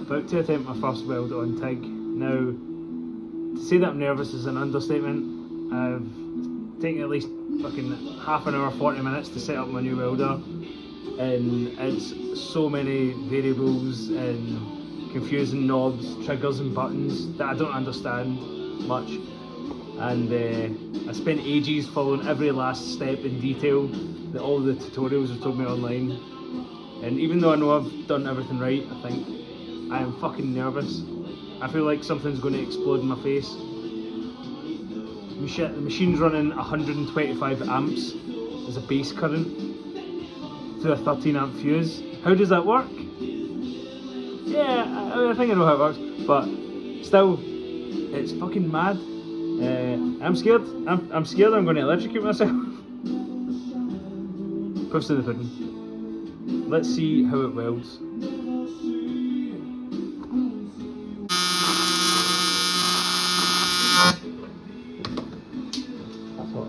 about to attempt my first weld on TIG. Now, to say that I'm nervous is an understatement. I've taken at least fucking half an hour, 40 minutes to set up my new welder, and it's so many variables and confusing knobs, triggers and buttons that I don't understand much. And I spent ages following every last step in detail that all the tutorials have told me online. And even though I know I've done everything right, I think I am fucking nervous. I feel like something's going to explode in my face. The machine's running 125 amps as a base current through a 13 amp fuse. How does that work? Yeah, I think I know how it works, but still, it's fucking mad. I'm scared. I'm scared I'm going to electrocute myself. Proofs in the pudding. Let's see how it welds. That's hot.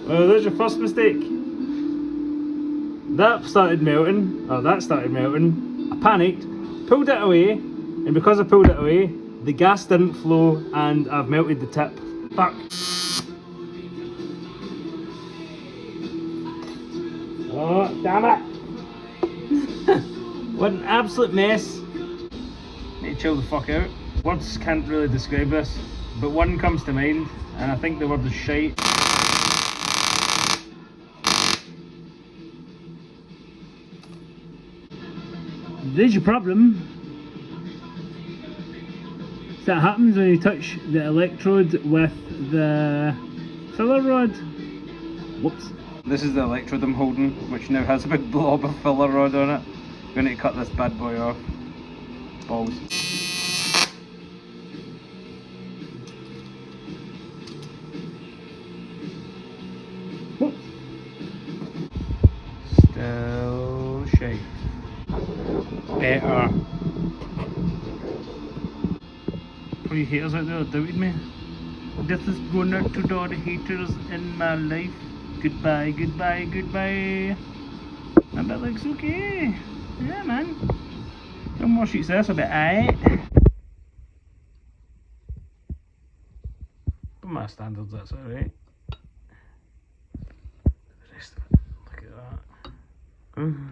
Well, there's your first mistake. That started melting. I panicked, pulled it away, and because I pulled it away, the gas didn't flow and I've melted the tip. Fuck. Oh, damn it. What an absolute mess. Need to chill the fuck out. Words can't really describe this, but one comes to mind, and I think the word is shite. There's your problem. That happens when you touch the electrode with the filler rod. Whoops. This is the electrode I'm holding, which now has a big blob of filler rod on it. I'm going to cut this bad boy off. Balls. Whoops. Still shite. Better. For you haters out there that doubted me, this is going out to all the haters in my life. Goodbye, goodbye, goodbye. And that looks okay. Yeah, man. No more sheets there, so I'll be aight. By my standards, that's alright. The rest of it, look at that.